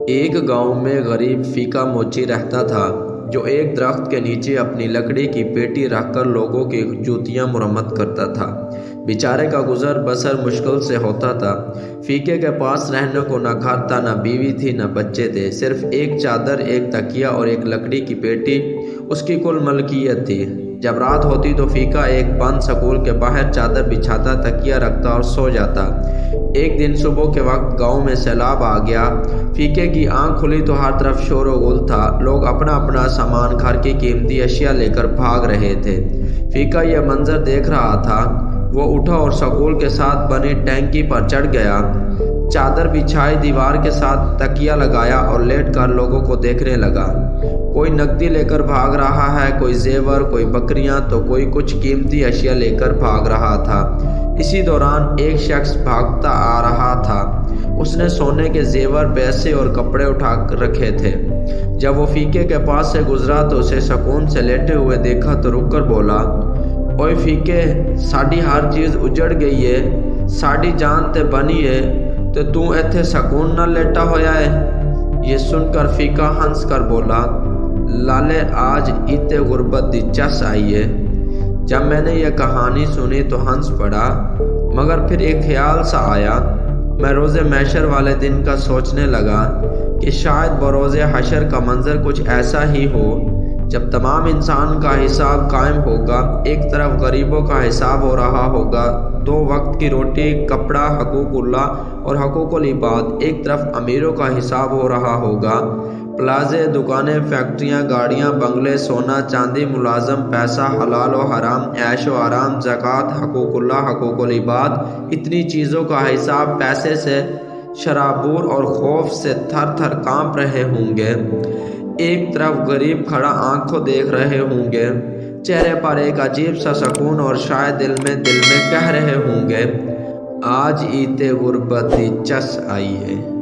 ایک گاؤں میں غریب فیکا موچی رہتا تھا جو ایک درخت کے نیچے اپنی لکڑی کی پیٹی رکھ کر لوگوں کی جوتیاں مرمت کرتا تھا۔ بیچارے کا گزر بسر مشکل سے ہوتا تھا۔ فیکے کے پاس رہنے کو نہ گھر تھا، نہ بیوی تھی، نہ بچے تھے، صرف ایک چادر، ایک تکیہ اور ایک لکڑی کی پیٹی اس کی کل ملکیت تھی۔ جب رات ہوتی تو فیکا ایک بند سکول کے باہر چادر بچھاتا، تکیہ رکھتا اور سو جاتا۔ ایک دن صبح کے وقت گاؤں میں سیلاب آ گیا۔ فیکے کی آنکھ کھلی تو ہر طرف شور و غل تھا، لوگ اپنا اپنا سامان، گھر کی قیمتی اشیاء لے کر بھاگ رہے تھے۔ فیکا یہ منظر دیکھ رہا تھا۔ وہ اٹھا اور سکول کے ساتھ بنی ٹینکی پر چڑھ گیا، چادر بچھائی، دیوار کے ساتھ تکیہ لگایا اور لیٹ کر لوگوں کو دیکھنے لگا۔ کوئی نقدی لے کر بھاگ رہا ہے، کوئی زیور، کوئی بکریاں، تو کوئی کچھ قیمتی اشیاء لے کر بھاگ رہا تھا۔ اسی دوران ایک شخص بھاگتا آ رہا تھا۔ اس نے سونے کے زیور، پیسے اور کپڑے اٹھا کر رکھے تھے۔ جب وہ فیکے کے پاس سے گزرا تو اسے سکون سے لیٹے ہوئے دیکھا تو رک کر بولا، اوئے فیکے، ساڈی ہر چیز اجڑ گئی ہے، ساڈی جان تے بنی ہے، تے تو ایتھے سکون نہ لیٹا ہویا ہے۔ یہ سن کر فیکا ہنس کر بولا، لالے آج ایتے غربت دی چس آئی ہے۔ جب میں نے یہ کہانی سنی تو ہنس پڑا، مگر پھر ایک خیال سا آیا۔ میں روز محشر والے دن کا سوچنے لگا کہ شاید بروز حشر کا منظر کچھ ایسا ہی ہو، جب تمام انسان کا حساب قائم ہوگا۔ ایک طرف غریبوں کا حساب ہو رہا ہوگا، 2 وقت کی روٹی، کپڑا، حقوق اللہ اور حقوق العباد، ایک طرف امیروں کا حساب ہو رہا ہوگا، پلازے، دکانیں، فیکٹریاں، گاڑیاں، بنگلے، سونا چاندی، ملازم، پیسہ، حلال و حرام، عیش و آرام، زکوٰۃ، حقوق اللہ، حقوق العباد، اتنی چیزوں کا حساب پیسے سے شرابور اور خوف سے تھر تھر کانپ رہے ہوں گے۔ ایک طرف غریب کھڑا آنکھوں دیکھ رہے ہوں گے، چہرے پر ایک عجیب سا سکون، اور شاید دل میں کہہ رہے ہوں گے، آج ایتے غربت دی چس آئی ہے۔